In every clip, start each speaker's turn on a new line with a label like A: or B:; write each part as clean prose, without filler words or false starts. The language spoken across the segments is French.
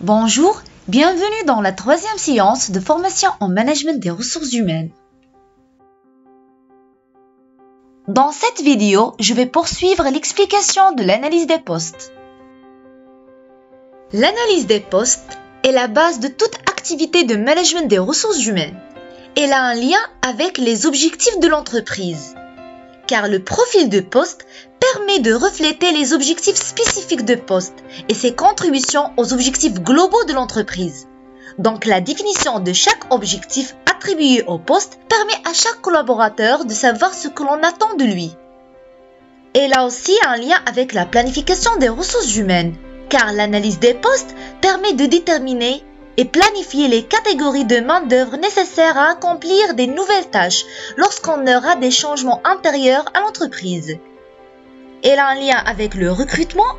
A: Bonjour, bienvenue dans la troisième séance de formation en management des ressources humaines. Dans cette vidéo, je vais poursuivre l'explication de l'analyse des postes. L'analyse des postes est la base de toute activité de management des ressources humaines. Elle a un lien avec les objectifs de l'entreprise, car le profil de poste permet de refléter les objectifs spécifiques de poste et ses contributions aux objectifs globaux de l'entreprise. Donc la définition de chaque objectif attribué au poste permet à chaque collaborateur de savoir ce que l'on attend de lui. Elle a aussi un lien avec la planification des ressources humaines, car l'analyse des postes permet de déterminer et planifier les catégories de main-d'œuvre nécessaires à accomplir des nouvelles tâches lorsqu'on aura des changements intérieurs à l'entreprise. Elle a un lien avec le recrutement,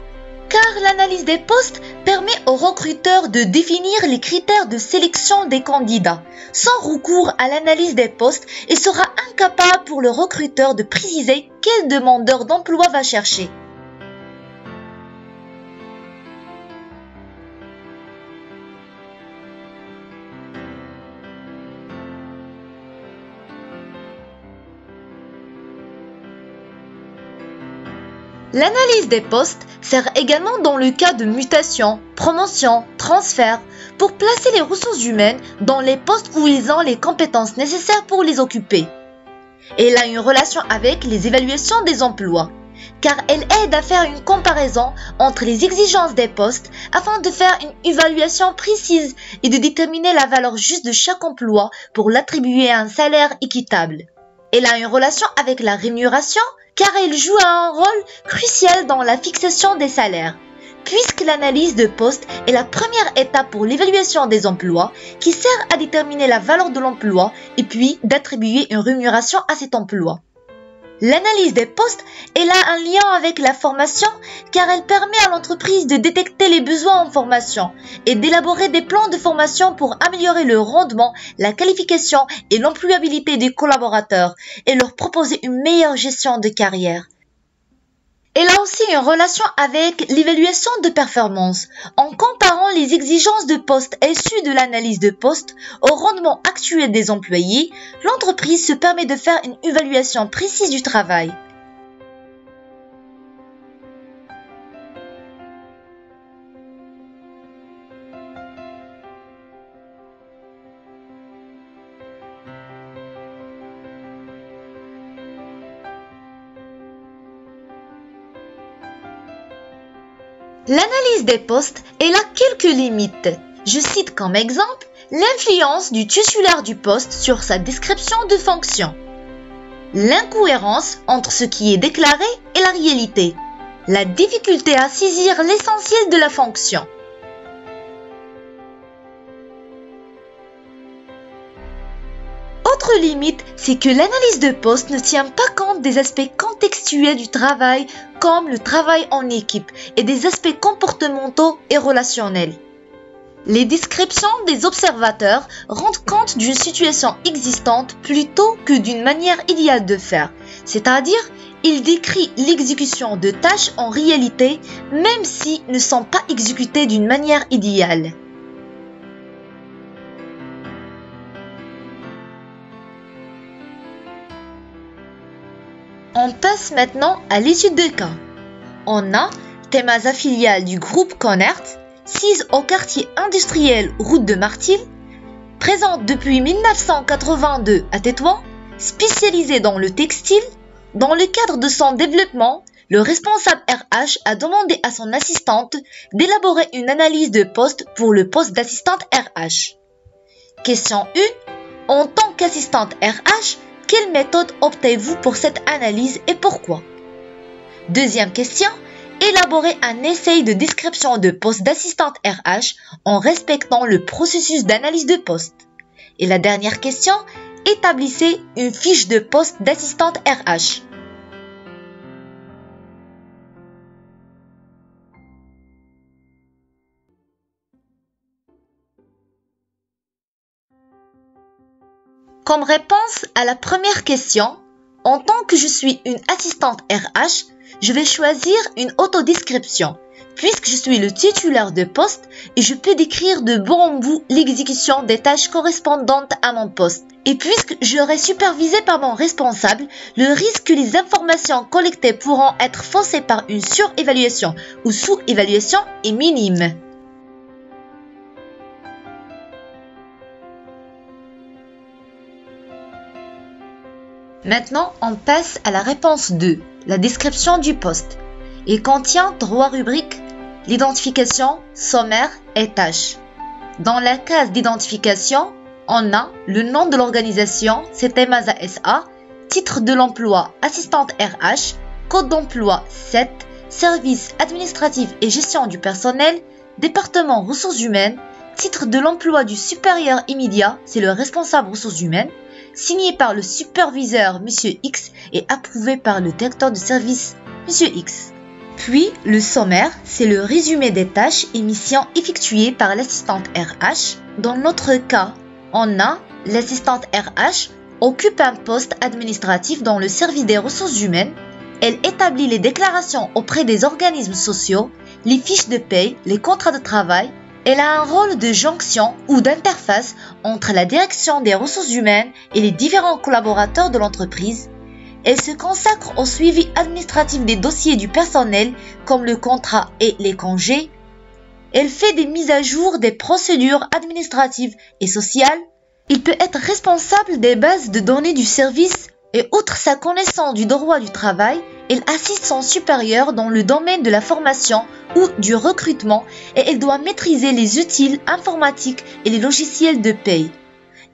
A: car l'analyse des postes permet aux recruteurs de définir les critères de sélection des candidats sans recours à l'analyse des postes et sera incapable pour le recruteur de préciser quel demandeur d'emploi va chercher. L'analyse des postes sert également dans le cas de mutation, promotion, transfert, pour placer les ressources humaines dans les postes où ils ont les compétences nécessaires pour les occuper. Elle a une relation avec les évaluations des emplois, car elle aide à faire une comparaison entre les exigences des postes afin de faire une évaluation précise et de déterminer la valeur juste de chaque emploi pour l'attribuer à un salaire équitable. Elle a une relation avec la rémunération, car elle joue un rôle crucial dans la fixation des salaires, puisque l'analyse de poste est la première étape pour l'évaluation des emplois qui sert à déterminer la valeur de l'emploi et puis d'attribuer une rémunération à cet emploi. L'analyse des postes, elle a un lien avec la formation car elle permet à l'entreprise de détecter les besoins en formation et d'élaborer des plans de formation pour améliorer le rendement, la qualification et l'employabilité des collaborateurs et leur proposer une meilleure gestion de carrière. Elle a aussi une relation avec l'évaluation de performance. En comparant les exigences de poste issues de l'analyse de poste au rendement actuel des employés, l'entreprise se permet de faire une évaluation précise du travail. L'analyse des postes, elle a quelques limites. Je cite comme exemple l'influence du titulaire du poste sur sa description de fonction, l'incohérence entre ce qui est déclaré et la réalité, la difficulté à saisir l'essentiel de la fonction. Autre limite, c'est que l'analyse de poste ne tient pas compte des aspects contextuels du travail comme le travail en équipe et des aspects comportementaux et relationnels. Les descriptions des observateurs rendent compte d'une situation existante plutôt que d'une manière idéale de faire, c'est-à-dire il décrit l'exécution de tâches en réalité même si ne sont pas exécutées d'une manière idéale. On passe maintenant à l'étude de cas. On a Temasa filiale du groupe Conert, sise au quartier industriel Route de Martil, présente depuis 1982 à Tétouan, spécialisée dans le textile. Dans le cadre de son développement, le responsable RH a demandé à son assistante d'élaborer une analyse de poste pour le poste d'assistante RH. Question 1. En tant qu'assistante RH, quelle méthode optez-vous pour cette analyse et pourquoi? Deuxième question. Élaborer un essai de description de poste d'assistante RH en respectant le processus d'analyse de poste. Et la dernière question. Établissez une fiche de poste d'assistante RH. Comme réponse à la première question, En tant que je suis une assistante RH, je vais choisir une autodescription, puisque je suis le titulaire de poste et je peux décrire de bon en bout l'exécution des tâches correspondantes à mon poste. Et puisque je serai supervisée par mon responsable, le risque que les informations collectées pourront être faussées par une surévaluation ou sous-évaluation est minime. Maintenant, on passe à la réponse 2, la description du poste. Il contient 3 rubriques, l'identification, sommaire et tâches. Dans la case d'identification, on a le nom de l'organisation, c'est Temasa SA, titre de l'emploi, assistante RH, code d'emploi 7, service administratif et gestion du personnel, département ressources humaines, titre de l'emploi du supérieur immédiat, c'est le responsable ressources humaines, signé par le superviseur Monsieur X et approuvé par le directeur de service Monsieur X. Puis, le sommaire, c'est le résumé des tâches et missions effectuées par l'assistante RH. Dans notre cas, on a l'assistante RH occupe un poste administratif dans le service des ressources humaines. Elle établit les déclarations auprès des organismes sociaux, les fiches de paie, les contrats de travail. Elle a un rôle de jonction ou d'interface entre la direction des ressources humaines et les différents collaborateurs de l'entreprise. Elle se consacre au suivi administratif des dossiers du personnel comme le contrat et les congés. Elle fait des mises à jour des procédures administratives et sociales. Il peut être responsable des bases de données du service et outre sa connaissance du droit du travail, elle assiste son supérieur dans le domaine de la formation ou du recrutement et elle doit maîtriser les outils informatiques et les logiciels de paie.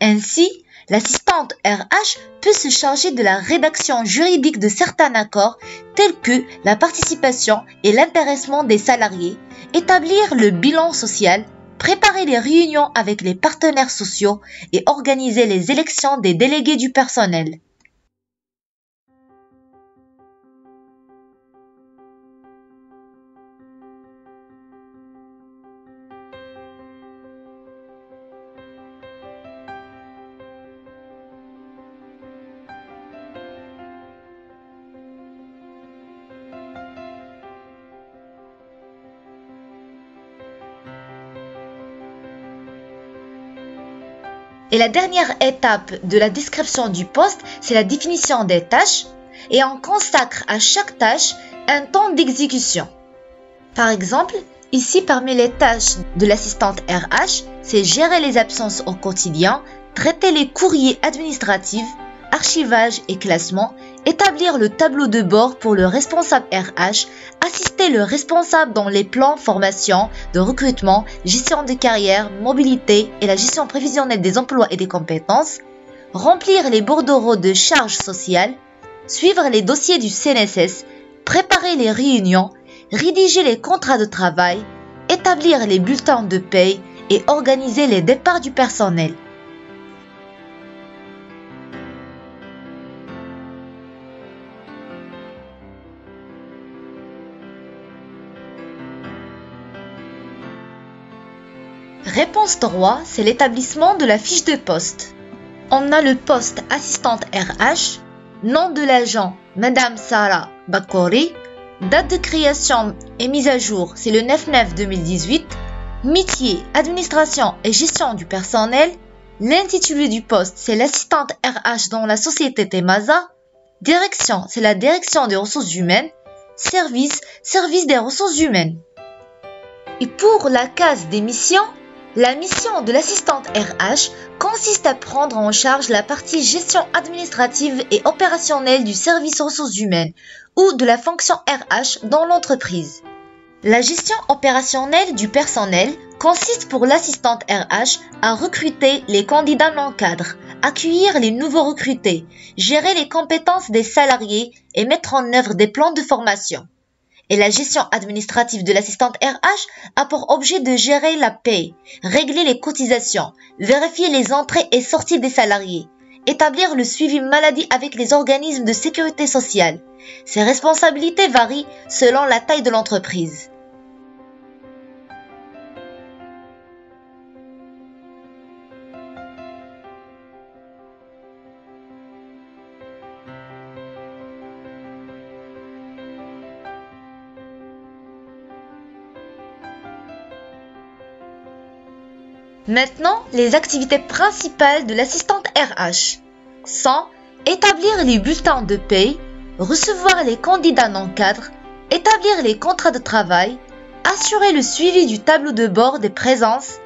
A: Ainsi, l'assistante RH peut se charger de la rédaction juridique de certains accords tels que la participation et l'intéressement des salariés, établir le bilan social, préparer les réunions avec les partenaires sociaux et organiser les élections des délégués du personnel. Et la dernière étape de la description du poste, c'est la définition des tâches et on consacre à chaque tâche un temps d'exécution. Par exemple, ici parmi les tâches de l'assistante RH, c'est gérer les absences au quotidien, traiter les courriers administratifs, archivage et classement, établir le tableau de bord pour le responsable RH, assister le responsable dans les plans formation, de recrutement, gestion de carrière, mobilité et la gestion prévisionnelle des emplois et des compétences, remplir les bordereaux de charges sociales, suivre les dossiers du CNSS, préparer les réunions, rédiger les contrats de travail, établir les bulletins de paie et organiser les départs du personnel. Réponse 3, c'est l'établissement de la fiche de poste. On a le poste assistante RH, nom de l'agent Madame Sarah Bakori, date de création et mise à jour, c'est le 9/9/2018, métier, administration et gestion du personnel, l'intitulé du poste, c'est l'assistante RH dans la société Temasa, direction, c'est la direction des ressources humaines, service des ressources humaines. Et pour la case des missions, la mission de l'assistante RH consiste à prendre en charge la partie gestion administrative et opérationnelle du service ressources humaines ou de la fonction RH dans l'entreprise. La gestion opérationnelle du personnel consiste pour l'assistante RH à recruter les candidats non cadres, accueillir les nouveaux recrutés, gérer les compétences des salariés et mettre en œuvre des plans de formation. Et la gestion administrative de l'assistante RH a pour objet de gérer la paie, régler les cotisations, vérifier les entrées et sorties des salariés, établir le suivi maladie avec les organismes de sécurité sociale. Ces responsabilités varient selon la taille de l'entreprise. Maintenant, les activités principales de l'assistante RH sont établir les bulletins de paie, recevoir les candidats non cadres, établir les contrats de travail, assurer le suivi du tableau de bord des présences,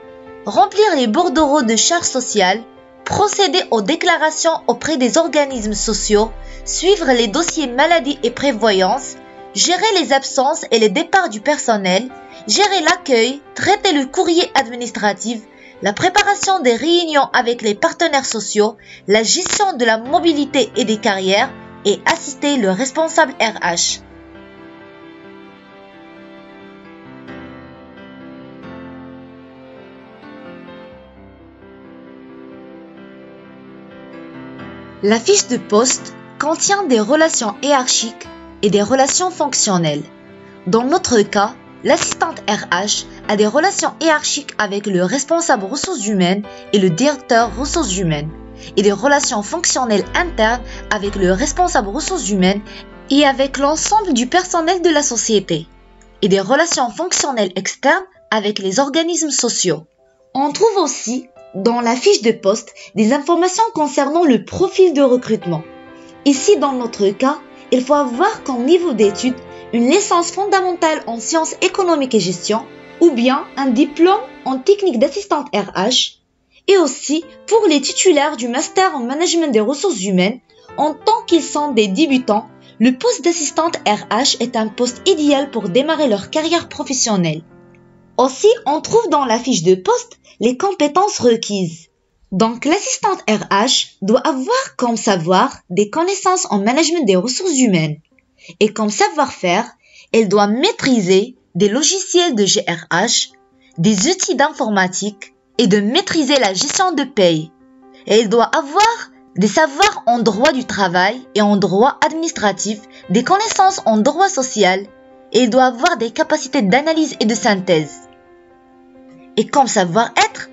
A: remplir les bordereaux de charges sociales, procéder aux déclarations auprès des organismes sociaux, suivre les dossiers maladie et prévoyance, gérer les absences et les départs du personnel, gérer l'accueil, traiter le courrier administratif, la préparation des réunions avec les partenaires sociaux, la gestion de la mobilité et des carrières et assister le responsable RH. La fiche de poste contient des relations hiérarchiques et des relations fonctionnelles. Dans notre cas, l'assistante RH a des relations hiérarchiques avec le responsable ressources humaines et le directeur ressources humaines, et des relations fonctionnelles internes avec le responsable ressources humaines et avec l'ensemble du personnel de la société, et des relations fonctionnelles externes avec les organismes sociaux. On trouve aussi dans la fiche de poste des informations concernant le profil de recrutement. Ici, dans notre cas, il faut avoir comme niveau d'études une licence fondamentale en sciences économiques et gestion ou bien un diplôme en technique d'assistante RH, et aussi pour les titulaires du master en management des ressources humaines, en tant qu'ils sont des débutants, le poste d'assistante RH est un poste idéal pour démarrer leur carrière professionnelle. Aussi, on trouve dans la fiche de poste les compétences requises. Donc, l'assistante RH doit avoir comme savoir des connaissances en management des ressources humaines. Et comme savoir-faire, elle doit maîtriser des logiciels de GRH, des outils d'informatique et de maîtriser la gestion de paye. Et elle doit avoir des savoirs en droit du travail et en droit administratif, des connaissances en droit social, et elle doit avoir des capacités d'analyse et de synthèse. Et comme savoir-être,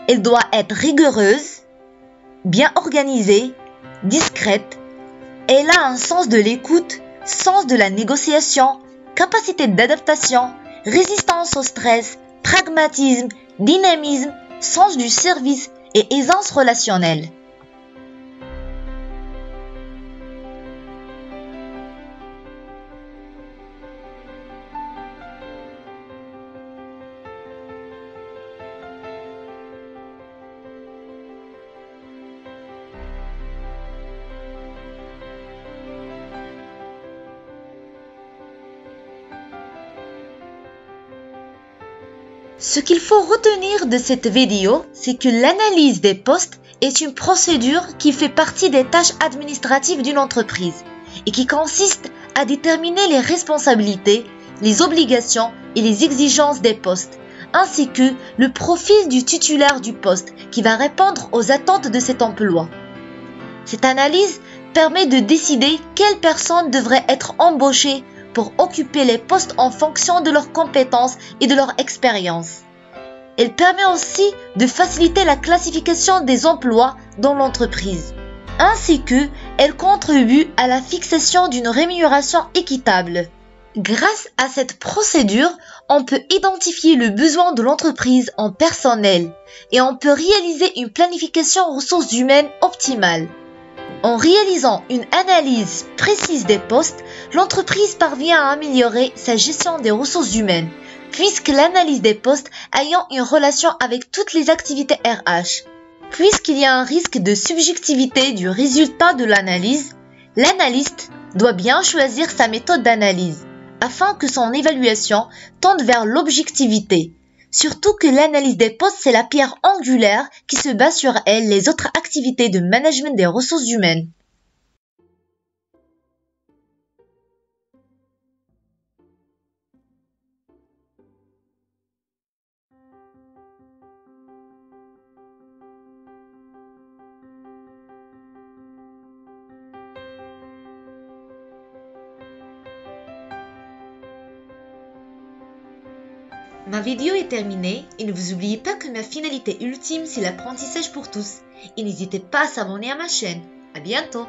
A: elle doit être rigoureuse, bien organisée, discrète. Elle a un sens de l'écoute, sens de la négociation, capacité d'adaptation, résistance au stress, pragmatisme, dynamisme, sens du service et aisance relationnelle. Ce qu'il faut retenir de cette vidéo, c'est que l'analyse des postes est une procédure qui fait partie des tâches administratives d'une entreprise et qui consiste à déterminer les responsabilités, les obligations et les exigences des postes, ainsi que le profil du titulaire du poste qui va répondre aux attentes de cet emploi. Cette analyse permet de décider quelles personnes devraient être embauchées pour occuper les postes en fonction de leurs compétences et de leur expérience. Elle permet aussi de faciliter la classification des emplois dans l'entreprise, ainsi que elle contribue à la fixation d'une rémunération équitable. Grâce à cette procédure, on peut identifier le besoin de l'entreprise en personnel et on peut réaliser une planification ressources humaines optimale. En réalisant une analyse précise des postes, l'entreprise parvient à améliorer sa gestion des ressources humaines, puisque l'analyse des postes ayant une relation avec toutes les activités RH. Puisqu'il y a un risque de subjectivité du résultat de l'analyse, l'analyste doit bien choisir sa méthode d'analyse, afin que son évaluation tende vers l'objectivité. Surtout que l'analyse des postes, c'est la pierre angulaire qui se base sur elle les autres activités de management des ressources humaines. Ma vidéo est terminée et ne vous oubliez pas que ma finalité ultime c'est l'apprentissage pour tous. Et n'hésitez pas à s'abonner à ma chaîne. À bientôt!